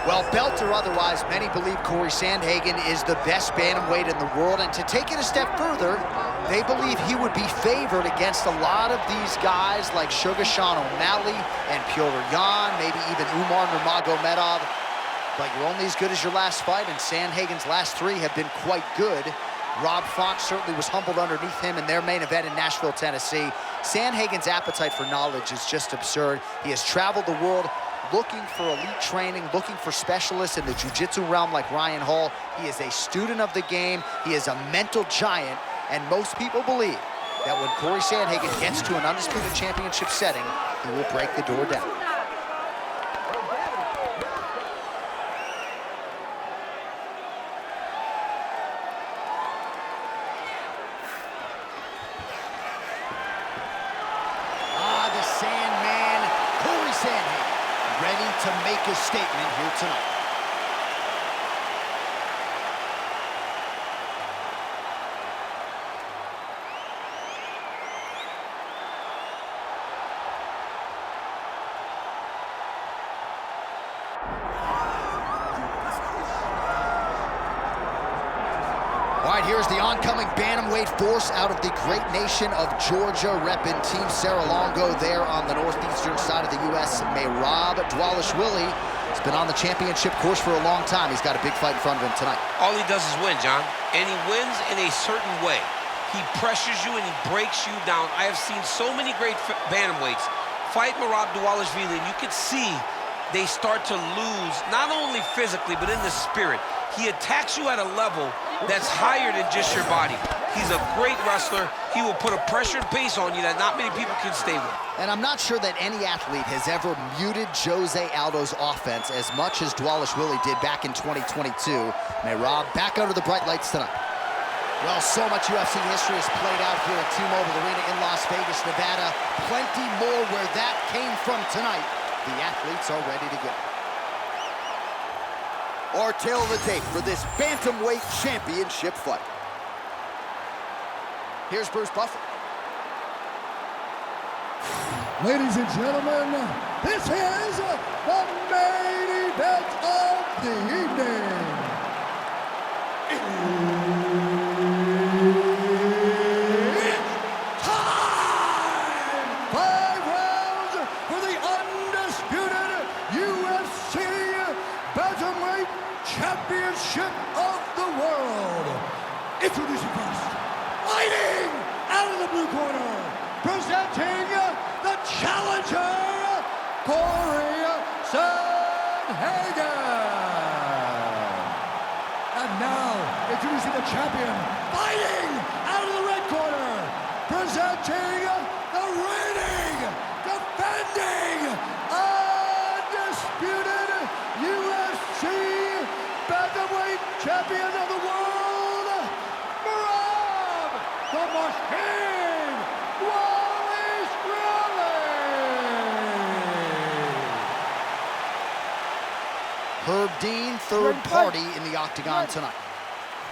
Well, belt or otherwise, many believe Cory Sandhagen is the best bantamweight in the world, and to take it a step further, they believe he would be favored against a lot of these guys like Sugar Sean O'Malley and Petr Yan, maybe even Umar Nurmagomedov. But you're only as good as your last fight, and Sandhagen's last 3 have been quite good. Rob Font certainly was humbled underneath him in their main event in Nashville, Tennessee. Sandhagen's appetite for knowledge is just absurd. He has traveled the world looking for elite training, looking for specialists in the jiu-jitsu realm like Ryan Hall. He is a student of the game. He is a mental giant, and most people believe that when Cory Sandhagen gets to an undisputed championship setting, he will break the door down. The Sandman, Cory Sandhagen, ready to make a statement here tonight. All right, here's the oncoming bantamweight force out of the great nation of Georgia, repping Team Serra-Longo there on the northeastern side of the U.S. Merab Dvalishvili has been on the championship course for a long time. He's got a big fight in front of him tonight. All he does is win, John, and he wins in a certain way. He pressures you and he breaks you down. I have seen so many great bantamweights fight Merab Dvalishvili, and you can see they start to lose, not only physically, but in the spirit. He attacks you at a level that's higher than just your body. He's a great wrestler. He will put a pressure and pace on you that not many people can stay with. And I'm not sure that any athlete has ever muted Jose Aldo's offense as much as Dvalishvili did back in 2022. Merab back under the bright lights tonight. Well, so much UFC history has played out here at T-Mobile Arena in Las Vegas, Nevada. Plenty more where that came from tonight. The athletes are ready to go. Our tail of the tape for this bantamweight championship fight. Here's Bruce Buffer. Ladies and gentlemen, this is the main event of the evening. It's time! 5 rounds for the undisputed UFC Bantamweight Championship of the world. Introducing first, fighting out of the blue corner, presenting the challenger, Cory Sandhagen. And now, introducing the champion, fighting out of the red corner, presenting the reigning, defending, undisputed UFC Bantamweight Champion of the world, Merab the Machine Dvalishvili. Herb Dean, third party in the octagon tonight.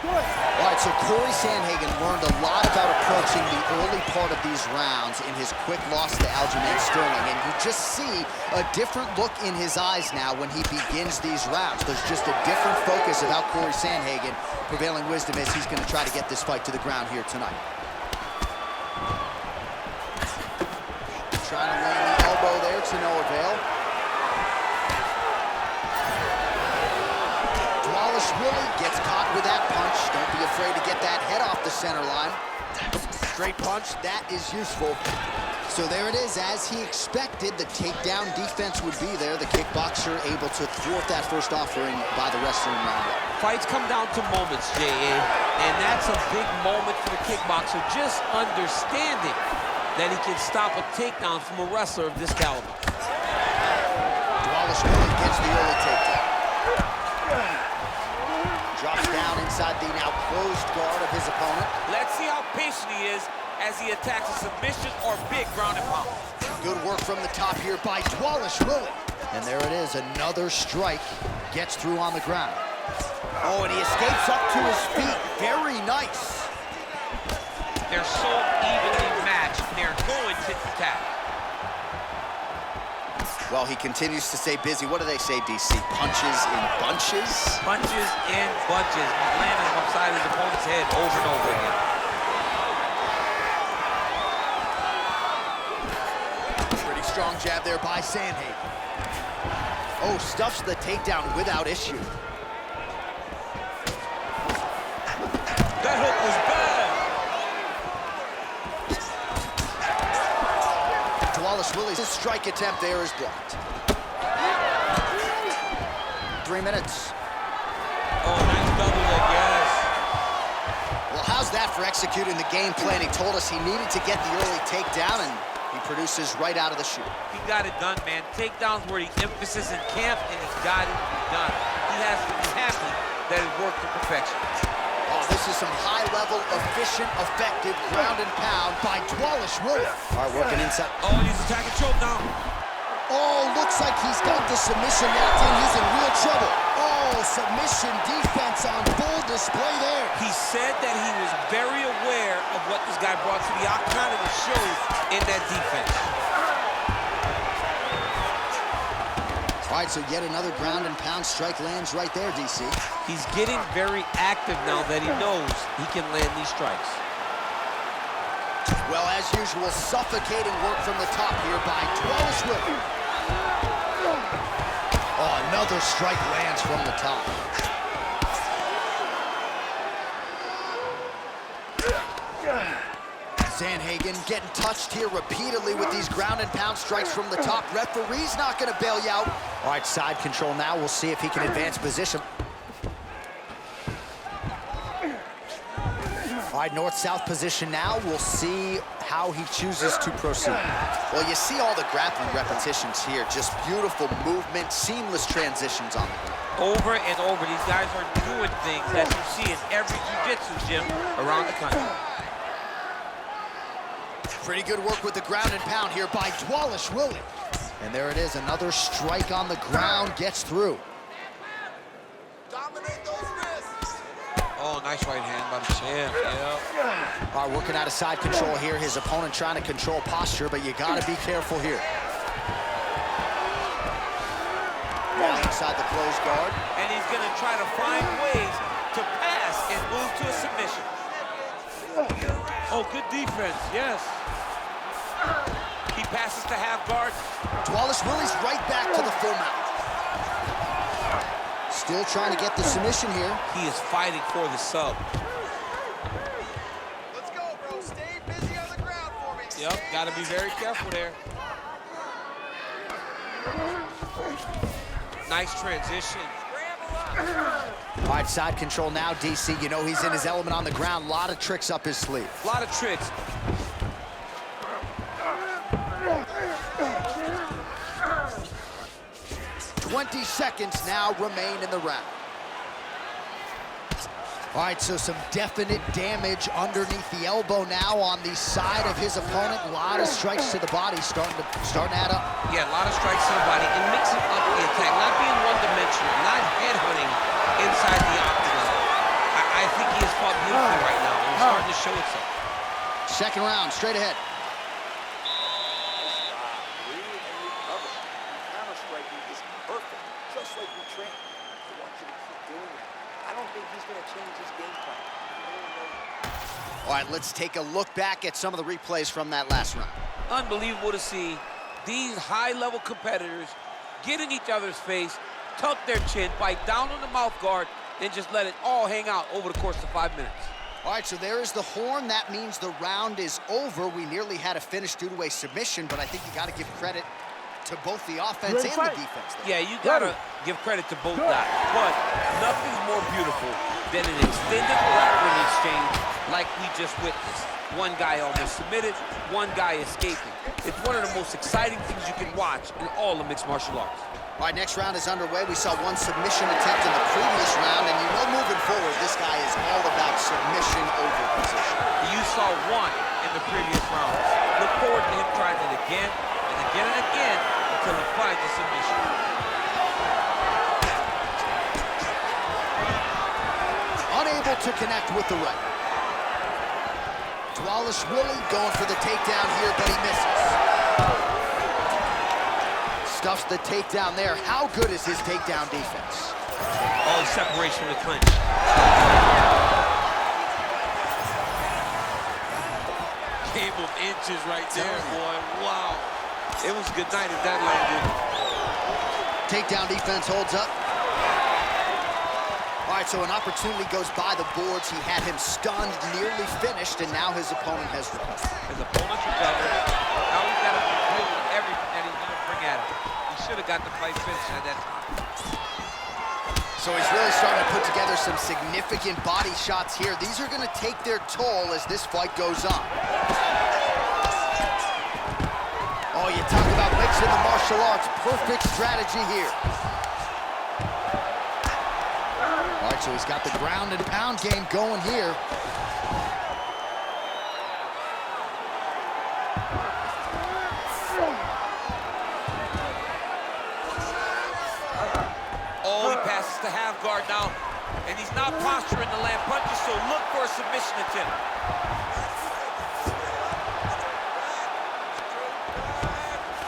All right, so Cory Sandhagen learned a lot about approaching the early part of these rounds in his quick loss to Aljamain Sterling, and you just see a different look in his eyes now when he begins these rounds. There's just a different focus about Cory Sandhagen. Prevailing wisdom is he's going to try to get this fight to the ground here tonight. Trying to land the elbow there to no avail. Dvalishvili gets caught with that punch. Don't be afraid to get that head off the center line. Straight punch, that is useful. So there it is, as he expected, the takedown defense would be there. The kickboxer able to thwart that first offering by the wrestler in round 1. Fights come down to moments, J.A., and that's a big moment for the kickboxer, just understanding that he can stop a takedown from a wrestler of this caliber. Dvalishvili gets the early takedown. Drops down inside the now closed guard of his opponent. Let's see how patient he is as he attacks a submission or big ground and pound. Good work from the top here by Dvalishvili. And there it is, another strike. Gets through on the ground. Oh, and he escapes up to his feet. Very nice. They're so evenly matched. They're going tit for tat. Well, he continues to stay busy. What do they say, DC? Punches in bunches? Punches in bunches. He's landing them upside his opponent's head over and over again. Pretty strong jab there by Sandhagen. Oh, stuffs the takedown without issue. That hook was bad. Dvalishvili's strike attempt there is blocked. 3 minutes. Oh, nice double leg, yes. Well, how's that for executing the game plan? He told us he needed to get the early takedown, and he produces right out of the chute. He got it done, man. Takedowns were the emphasis in camp, and he got it done. He has to be happy that it worked to perfection. Oh, this is some high-level, efficient, effective ground and pound by Dvalishvili. All right, working inside. Oh, and he's attacking choke now. Oh, looks like he's got the submission locked in. He's in real trouble. Oh, submission defense on full display there. He said that he was very aware of what this guy brought to the octagon, and it shows in that defense. All right, so yet another ground and pound strike lands right there, DC. He's getting very active now that he knows he can land these strikes. Well, as usual, suffocating work from the top here by Dvalishvili. Oh, another strike lands from the top. Sandhagen getting touched here repeatedly with these ground and pound strikes from the top. Referee's not going to bail you out. All right, side control now. We'll see if he can advance position. All right, north-south position now. We'll see how he chooses to proceed. Well, you see all the grappling repetitions here. Just beautiful movement, seamless transitions on it. Over and over, these guys are doing things that you see in every jiu-jitsu gym around the country. Pretty good work with the ground and pound here by Dvalishvili. And there it is, another strike on the ground gets through. Dominate those wrists. Oh, nice right hand by the champ, yeah. All right, working out of side control here. His opponent trying to control posture, but you gotta be careful here. Ball inside the closed guard. And he's gonna try to find ways to pass and move to a submission. Oh, good defense, yes. He passes to half guard. Dvalishvili's right back to the full mount. Still trying to get the submission here. He is fighting for the sub. Let's go, bro. Stay busy on the ground for me. Yep, gotta be very careful there. Nice transition. All right, side control now, DC. You know he's in his element on the ground. A lot of tricks up his sleeve. A lot of tricks. 20 seconds now remain in the round. All right, so some definite damage underneath the elbow now on the side of his opponent. A lot of strikes to the body starting to add up. Yeah, a lot of strikes to the body and mixing up the attack, not being one-dimensional, not headhunting inside the octagon. I think he has fought beautifully right now. It's starting to show itself. Second round, straight ahead. Counter-striking is perfect, just like we train. I want you to keep doing it. I don't think he's going to change his game plan. All right, let's take a look back at some of the replays from that last round. Unbelievable to see these high-level competitors get in each other's face, tuck their chin, bite down on the mouth guard, and just let it all hang out over the course of 5 minutes. All right, so there is the horn. That means the round is over. We nearly had a finish due to a submission, but I think you got to give credit to both the offense and the defense there. Yeah, you got to give credit to both guys, but nothing's more beautiful than an extended grappling exchange like we just witnessed. One guy almost submitted, one guy escaping. It's one of the most exciting things you can watch in all of mixed martial arts. All right, next round is underway. We saw one submission attempt in the previous round, and you know moving forward, this guy is all about submission over position. You saw one in the previous round. Look forward to him trying it again and again and again until he finds a submission. Unable to connect with the right. Dvalishvili going for the takedown here, but he misses. stuffs the takedown there. How good is his takedown defense? Oh, separation from the clinch. Game of inches right there, boy. Wow. It was a good night if that landed. Takedown defense holds up. All right, so an opportunity goes by the boards. He had him stunned, nearly finished, and now his opponent has recovered. His opponent's recovered. Now he's got to deal with everything that he's going to bring at him. He should have got the fight finished at that time. So he's really starting to put together some significant body shots here. These are going to take their toll as this fight goes on. Oh, you talk about mixing the martial arts. Perfect strategy here. All right, so he's got the ground and pound game going here. Oh, he passes to half guard now, and he's not posturing to land punches, so look for a submission attempt.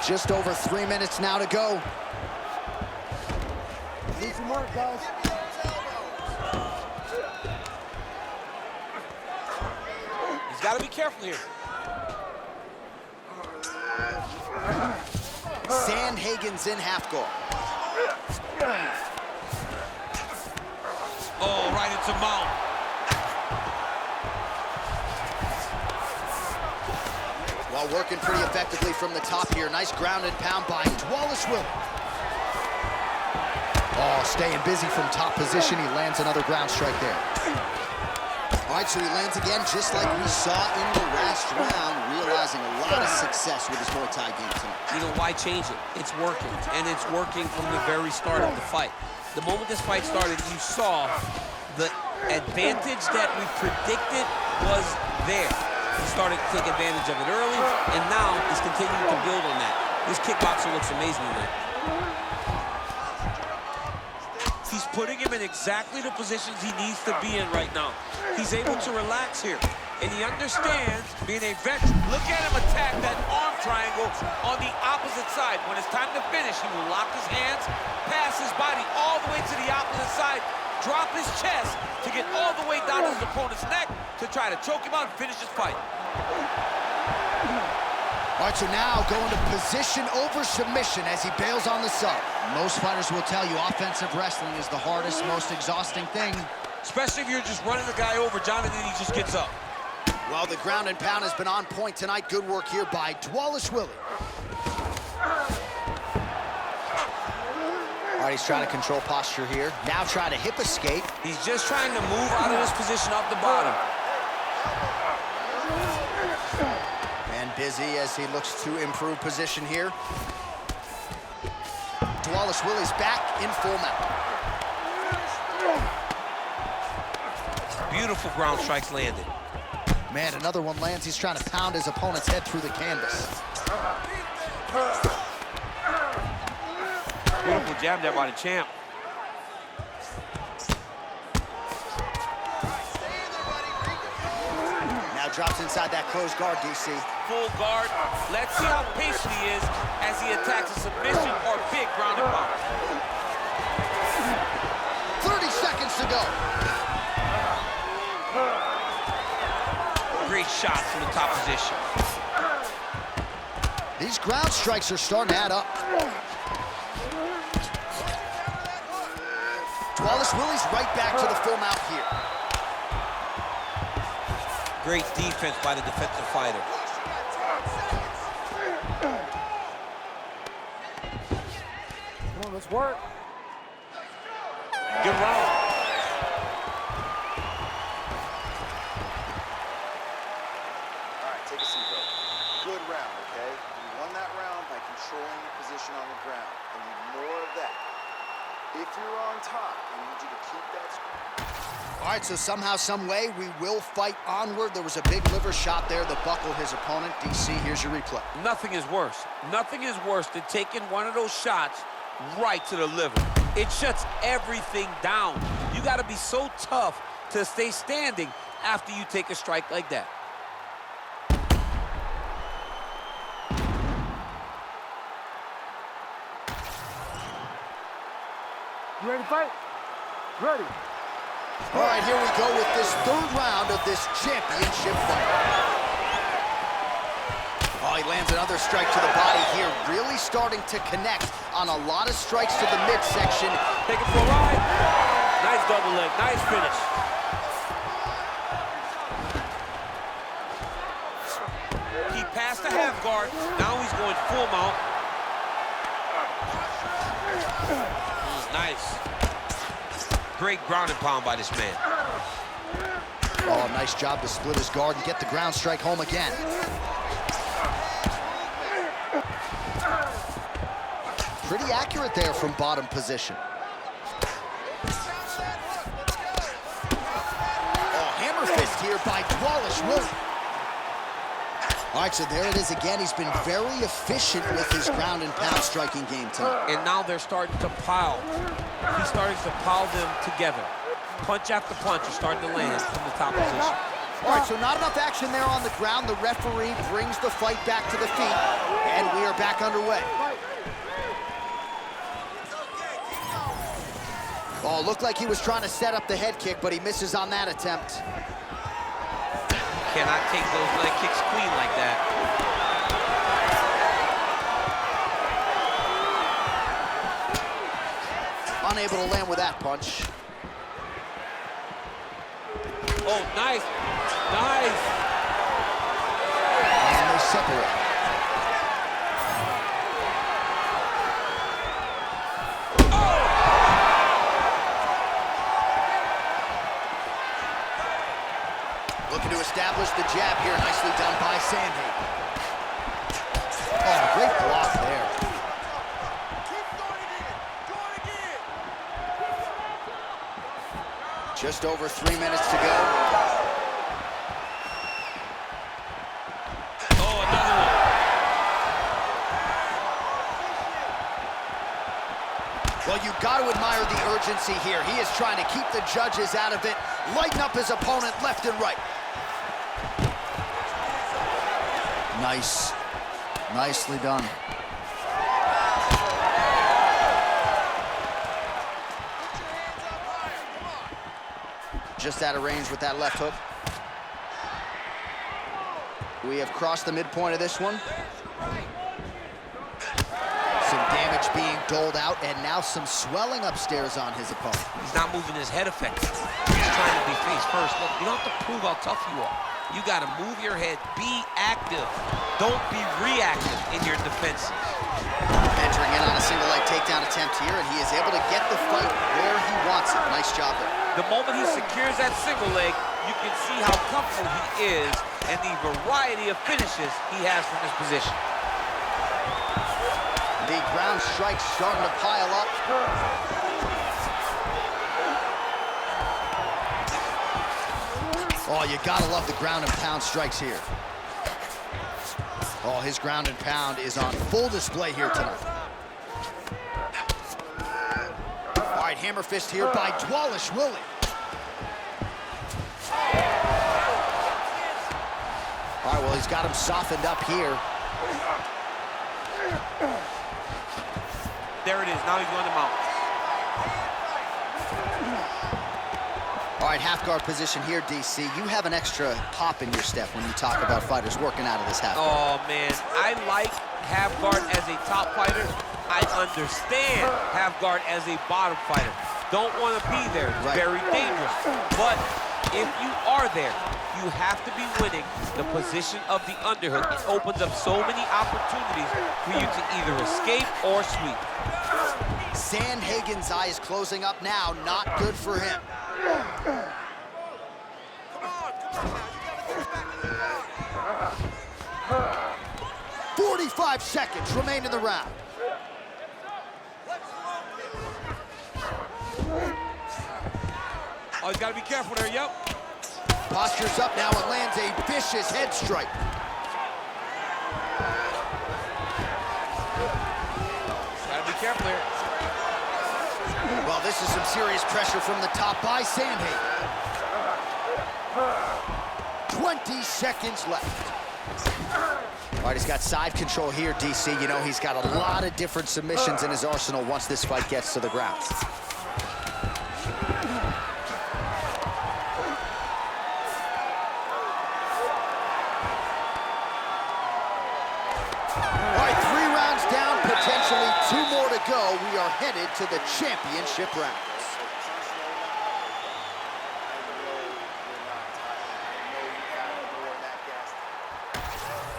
Just over 3 minutes now to go. Need some work, guys. He's got to be careful here. Sandhagen's in half guard. Oh, right into mount. While working pretty effectively from the top here. Nice ground and pound by Dvalishvili. Oh, staying busy from top position. He lands another ground strike there. All right, so he lands again just like we saw in the last round, realizing a lot of success with his Muay Thai game tonight. You know, why change it? It's working, and it's working from the very start of the fight. The moment this fight started, you saw the advantage that we predicted was there. He started to take advantage of it early, and now he's continuing to build on that. This kickboxer looks amazing tonight. He's putting him in exactly the positions he needs to be in right now. He's able to relax here, and he understands being a veteran. Look at him attack that arm triangle on the opposite side. When it's time to finish, he will lock his hands, pass his body all the way to the opposite side, drop his chest to get all the way down to his opponent's neck to try to choke him out and finish his fight. All right, so now going to position over submission as he bails on the sub. Most fighters will tell you offensive wrestling is the hardest, most exhausting thing. Especially if you're just running the guy over, John, and then he just gets up. Well, the ground and pound has been on point tonight. Good work here by Dvalishvili. All right, he's trying to control posture here. Now trying to hip escape. He's just trying to move out of this position off the bottom. And busy as he looks to improve position here. Dvalishvili's back in full mount. Beautiful ground strikes landed. Man, another one lands. He's trying to pound his opponent's head through the canvas. Beautiful jab there by the champ. Now drops inside that closed guard, DC. Full guard. Let's see how patient he is as he attacks a submission or big ground and pound. 30 seconds to go. Great shots from the top position. These ground strikes are starting to add up. Dvalishvili's right back to the full mount here. Great defense by the defensive fighter. Come on, let's work. Good round. All right, take a seat, bro. Good round, okay? You won that round by controlling your position on the ground. I need more of that. If you're on top, I need you to keep that score. All right, so somehow, some way, we will fight onward. There was a big liver shot there that buckled his opponent. DC, here's your replay. Nothing is worse. Nothing is worse than taking one of those shots right to the liver. It shuts everything down. You got to be so tough to stay standing after you take a strike like that. You ready to fight? Ready. All right, here we go with this third round of this championship fight. Oh, he lands another strike to the body here, really starting to connect on a lot of strikes to the midsection. Take it for a ride. Nice double leg, nice finish. He passed the half guard, now he's going full mount. Nice. Great ground and pound by this man. Oh, nice job to split his guard and get the ground strike home again. Pretty accurate there from bottom position. Oh, hammer fist here by Dvalishvili. All right, so there it is again. He's been very efficient with his ground and pound striking game tonight. And now they're starting to pile. He's starting to pile them together. Punch after punch is starting to land from the top position. All right, so not enough action there on the ground. The referee brings the fight back to the feet, and we are back underway. Oh, looked like he was trying to set up the head kick, but he misses on that attempt. Cannot take those leg kicks clean like that. Unable to land with that punch. Oh, nice. Nice. And they separate. Looking to establish the jab here. Nicely done by Sandhagen. Oh, great block there. Just over 3 minutes to go. Oh, another one. Well, you got to admire the urgency here. He is trying to keep the judges out of it, lighten up his opponent left and right. Nice. Nicely done. Just out of range with that left hook. We have crossed the midpoint of this one. Some damage being doled out, and now some swelling upstairs on his opponent. He's not moving his head effectively. He's trying to be face first. Look, you don't have to prove how tough you are. You got to move your head. Be active. Don't be reactive in your defenses. Entering in on a single leg takedown attempt here, and he is able to get the fight where he wants it. Nice job there. The moment he secures that single leg, you can see how comfortable he is and the variety of finishes he has from this position. The ground strikes starting to pile up. Oh, you gotta love the ground and pound strikes here. Oh, his ground and pound is on full display here tonight. All right, hammer fist here by Dvalishvili. All right, well, he's got him softened up here. There it is. Now he's going to mount. All right, half guard position here, DC. You have an extra pop in your step when you talk about fighters working out of this half guard. Oh, man. I like half guard as a top fighter. I understand half guard as a bottom fighter. Don't want to be there. It's very dangerous. But if you are there, you have to be winning the position of the underhook. It opens up so many opportunities for you to either escape or sweep. Sandhagen's eye is closing up now. Not good for him. 45 seconds remain in the round. Oh, he's got to be careful there, yep. Postures up now and lands a vicious head strike. Got to be careful here. Well, this is some serious pressure from the top by Sandhagen. 20 seconds left. All right, he's got side control here, DC. You know, he's got a lot of different submissions in his arsenal once this fight gets to the ground. 2 more to go. We are headed to the championship rounds.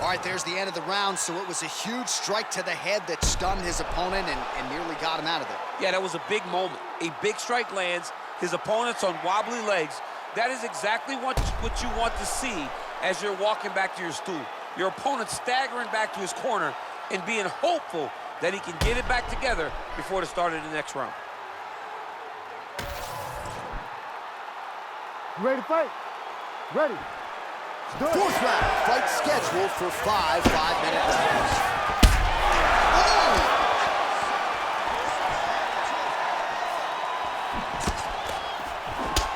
All right, there's the end of the round, so it was a huge strike to the head that stunned his opponent and nearly got him out of there. Yeah, that was a big moment. A big strike lands, his opponent's on wobbly legs. That is exactly what you want to see as you're walking back to your stool. Your opponent staggering back to his corner and being hopeful that he can get it back together before the start of the next round. You ready to fight? Ready. Let's do it. 4th round, fight scheduled for 5 5-minute rounds.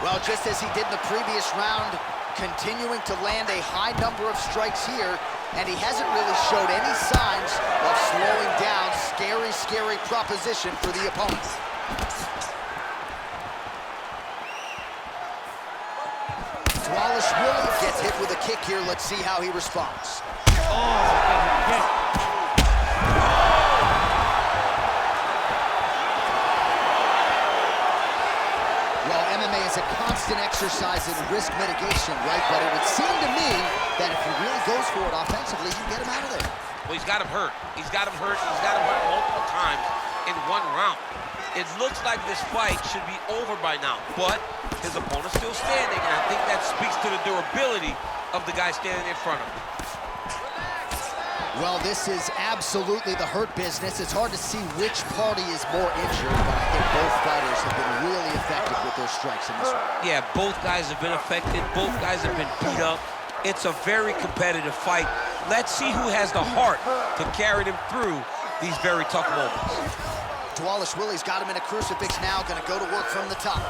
Well, just as he did in the previous round, continuing to land a high number of strikes here, and he hasn't really showed any signs of slowing down. Scary, scary proposition for the opponent. Dvalishvili gets hit with a kick here. Let's see how he responds. Well, MMA is a constant exercise in risk mitigation, right? But it would seem to me that if he really goes for it offensively, you get him out of there. Well, he's got him hurt. He's got him hurt. He's got him hurt multiple times in 1 round. It looks like this fight should be over by now, but his opponent's still standing, and I think that speaks to the durability of the guy standing in front of him. Well, this is absolutely the hurt business. It's hard to see which party is more injured, but I think both fighters have been really effective with their strikes in this one. Yeah, both guys have been affected. Both guys have been beat up. It's a very competitive fight. Let's see who has the heart to carry them through these very tough moments. Dvalishvili's got him in a crucifix now, gonna go to work from the top.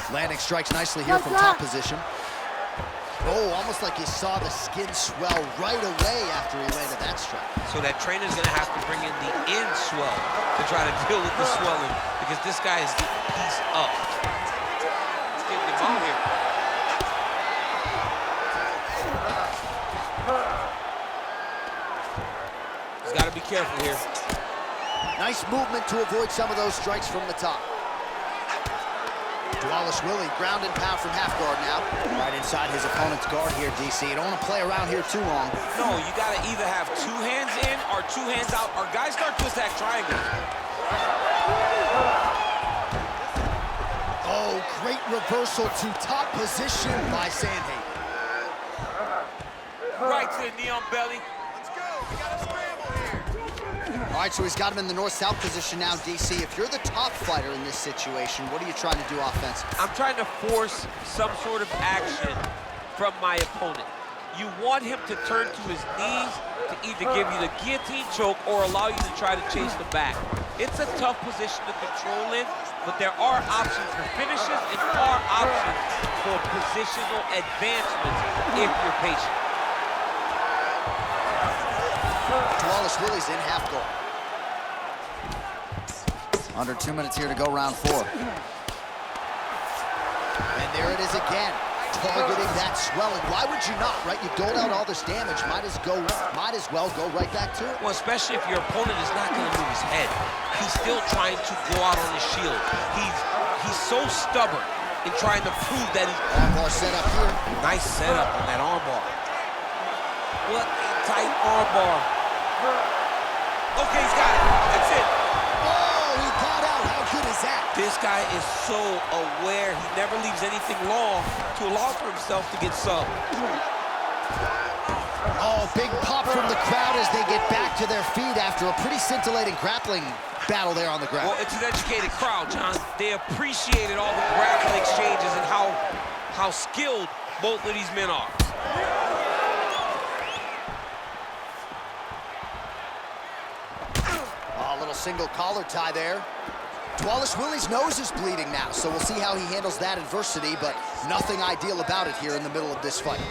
Landing strikes nicely here from top position. Oh, almost like he saw the skin swell right away after he landed that strike. So that trainer's gonna have to bring in the in swell to try to deal with the swelling, because this guy is the piece up. Let's get him out here. He's got to be careful here. Nice movement to avoid some of those strikes from the top. Dvalishvili, ground and pound from half guard now. Right inside his opponent's guard here, DC. You don't want to play around here too long. No, you got to either have 2 hands in or 2 hands out, or guys start to attack triangles. Oh, great reversal to top position by Sandhagen. Right to the knee on belly. Let's go. We got to scramble here. All right, so he's got him in the north-south position now, DC. If you're the top fighter in this situation, what are you trying to do offensively? I'm trying to force some sort of action from my opponent. You want him to turn to his knees to either give you the guillotine choke or allow you to try to chase the back. It's a tough position to control in, but there are options for finishes and are options for positional advancements if you're patient. Dvalishvili's in half guard. Under 2 minutes here to go, round 4. And there it is again, targeting that swelling. Why would you not, right? You doled out all this damage, might as well go right back to it. Well, especially if your opponent is not going to move his head. He's still trying to go out on his shield. He's so stubborn in trying to prove that he's... Armbar set up here. Nice setup on that armbar. What a tight armbar. Okay, he's got it. That's it. Oh, he got out. How good is that? This guy is so aware. He never leaves anything long to allow for himself to get subbed. Oh, big pop from the crowd as they get back to their feet after a pretty scintillating grappling battle there on the ground. Well, it's an educated crowd, John. They appreciated all the grappling exchanges and how skilled both of these men are. Oh, a little single collar tie there. Dvalishvili's nose is bleeding now, so we'll see how he handles that adversity, but nothing ideal about it here in the middle of this fight.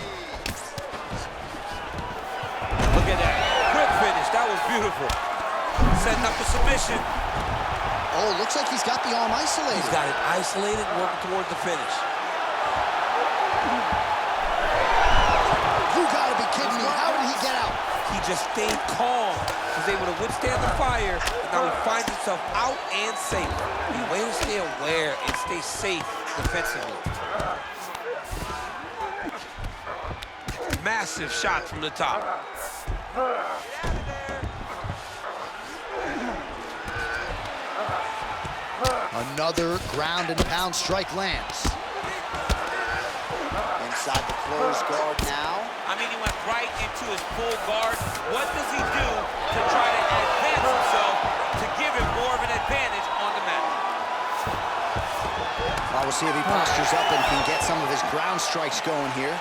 Look at that. Quick finish. That was beautiful. Setting up a submission. Oh, looks like he's got the arm isolated. He's got it isolated, working towards the finish. You gotta be kidding me. How just stayed calm. He was able to withstand the fire, and now he finds himself out and safe. The way to stay aware and stay safe defensively. Massive shot from the top. Another ground and pound strike lands. Inside the closed guard now. I mean, he went right into his full guard. What does he do to try to advance himself to give him more of an advantage on the mat? Well, we'll see if he postures up and can get some of his ground strikes going here.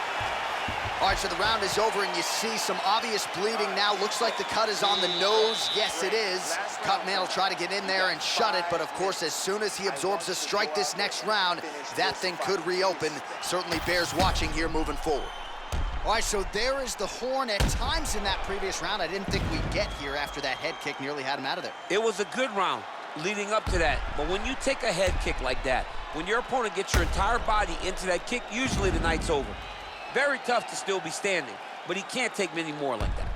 All right, so the round is over, and you see some obvious bleeding now. Looks like the cut is on the nose. Yes, it is. Cut man will try to get in there and shut it, but of course, as soon as he absorbs a strike this next round, that thing could reopen. Certainly bears watching here moving forward. All right, so there is the horn. At times in that previous round, I didn't think we'd get here after that head kick nearly had him out of there. It was a good round leading up to that, but when you take a head kick like that, when your opponent gets your entire body into that kick, usually the night's over. Very tough to still be standing, but he can't take many more like that.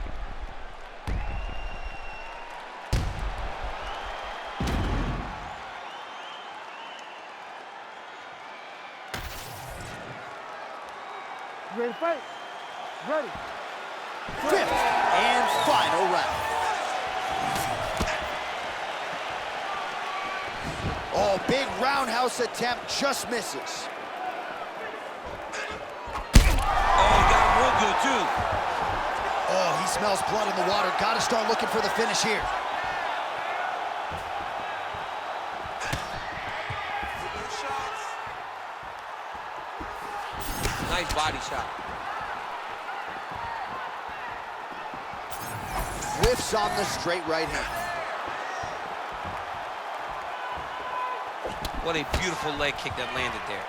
You ready to fight? Ready. Fifth and final round. Oh, big roundhouse attempt, just misses. Real good, too. Oh, he smells blood in the water. Got to start looking for the finish here. Nice body shot. Whiffs on the straight right hand. What a beautiful leg kick that landed there.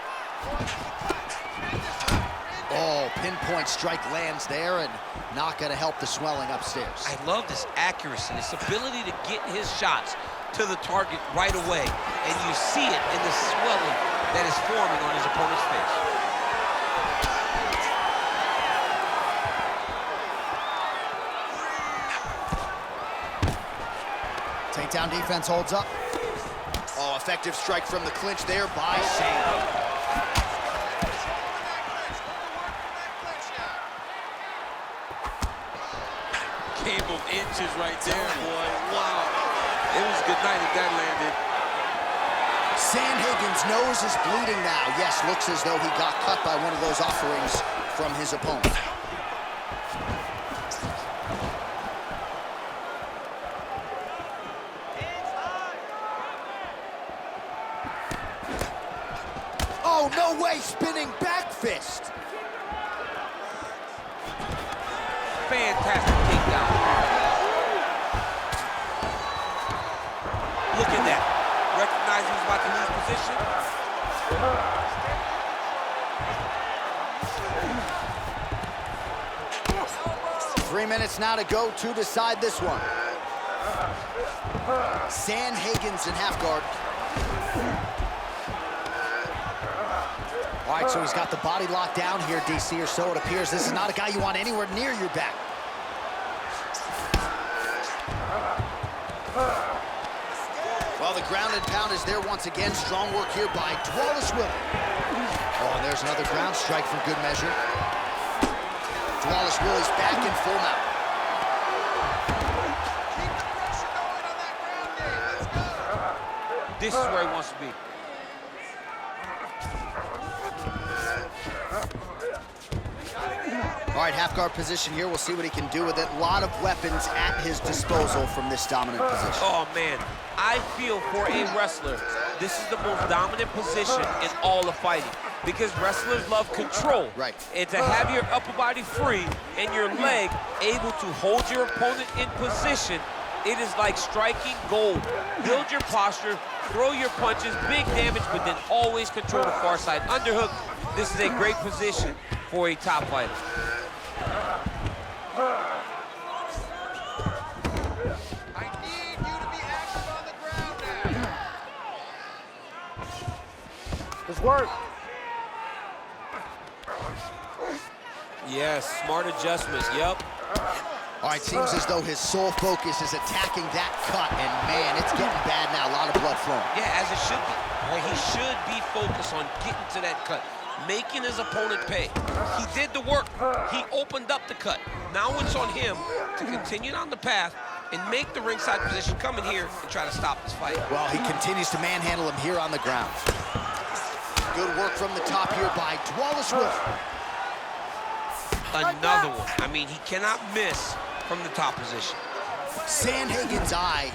Oh, pinpoint strike lands there and not going to help the swelling upstairs. I love this accuracy, this ability to get his shots to the target right away. And you see it in the swelling that is forming on his opponent's face. Takedown defense holds up. Oh, effective strike from the clinch there by Sandhagen. Game of inches right there, boy. Wow. It was good night if that landed. Sandhagen's nose is bleeding now. Yes, looks as though he got cut by one of those offerings from his opponent. Oh, no way, spinning back fist. Fantastic takedown. Look at that. Recognize he was about to lose position. 3 minutes now to go to decide this one. Sandhagen's in half guard. All right, so he's got the body locked down here, DC, or so it appears. This is not a guy you want anywhere near your back. Well, the ground and pound is there once again. Strong work here by Dvalishvili. Oh, and there's another ground strike for good measure. Dvalishvili's back in full mount. Keep the pressure going on that ground game. Let's go. This is where he wants to be. All right, half guard position here. We'll see what he can do with it. A lot of weapons at his disposal from this dominant position. Oh, man. I feel for a wrestler, this is the most dominant position in all of fighting because wrestlers love control. Right. And to have your upper body free and your leg able to hold your opponent in position, it is like striking gold. Build your posture, throw your punches, big damage, but then always control the far side underhook. This is a great position for a top fighter. I need you to be active on the ground now. Let's work. Yes, smart adjustments, yep. All right, seems as though his sole focus is attacking that cut, and man, it's getting bad now. A lot of blood flowing. Yeah, as it should be. Right? He should be focused on getting to that cut, making his opponent pay. He did the work. He opened up the cut. Now it's on him to continue down the path and make the ringside position, come in here and try to stop this fight. Well, he continues to manhandle him here on the ground. Good work from the top here by Dvalishvili. Another one. I mean, he cannot miss from the top position. Sandhagen's eye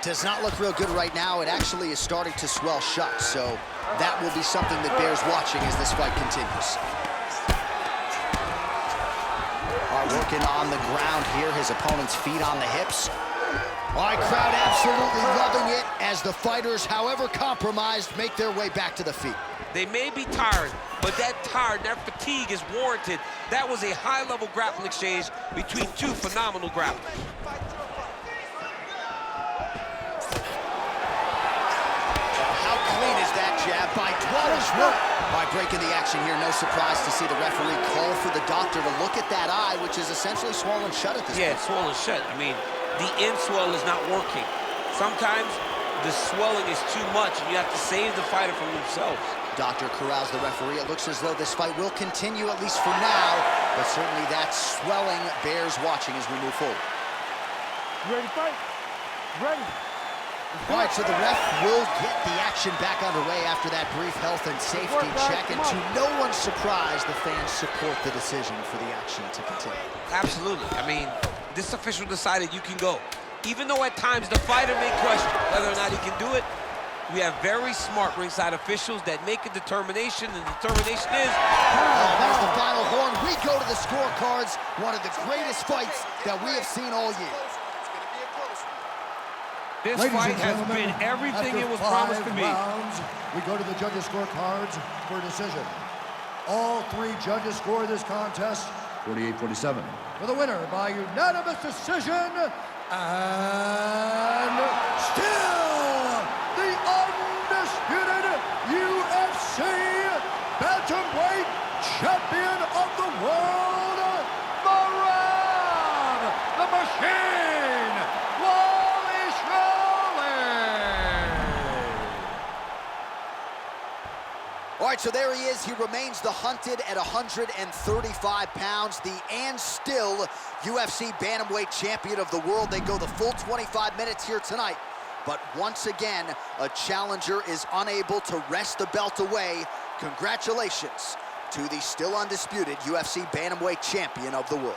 does not look real good right now. It actually is starting to swell shut, so that will be something that bears watching as this fight continues. All right, working on the ground here, his opponent's feet on the hips. All right, crowd absolutely loving it as the fighters, however compromised, make their way back to the feet. They may be tired, but that tired, that fatigue is warranted. That was a high-level grappling exchange between two phenomenal grapplers. How clean is that jab by Dvalishvili? By breaking the action here, no surprise to see the referee call for the doctor to look at that eye, which is essentially swollen shut at this point. Yeah, it's swollen shut. I mean, the end swell is not working. Sometimes the swelling is too much, and you have to save the fighter from themselves. Doctor corrals the referee. It looks as though this fight will continue, at least for now, but certainly that swelling bears watching as we move forward. Ready to fight? Ready. All right, so the ref will get the action back underway after that brief health and safety check, and to no one's surprise, the fans support the decision for the action to continue. Absolutely. I mean, this official decided you can go. Even though at times the fighter may question whether or not he can do it, we have very smart ringside officials that make a determination, and the determination is... Oh, there's the final horn. We go to the scorecards. One of the greatest fights that we have seen all year. This Ladies fight and has gentlemen, been everything after it was promised to 5 be. rounds, we go to the judges' scorecards for a decision. All 3 judges score this contest 48-47. For the winner by unanimous decision, and still the undisputed UFC bantamweight champion of the world, Merab the Machine Dvalishvili. All right, so there he is. He remains the hunted at 135 pounds, the and still UFC bantamweight champion of the world. They go the full 25 minutes here tonight. But once again, a challenger is unable to wrest the belt away. Congratulations to the still undisputed UFC bantamweight champion of the world.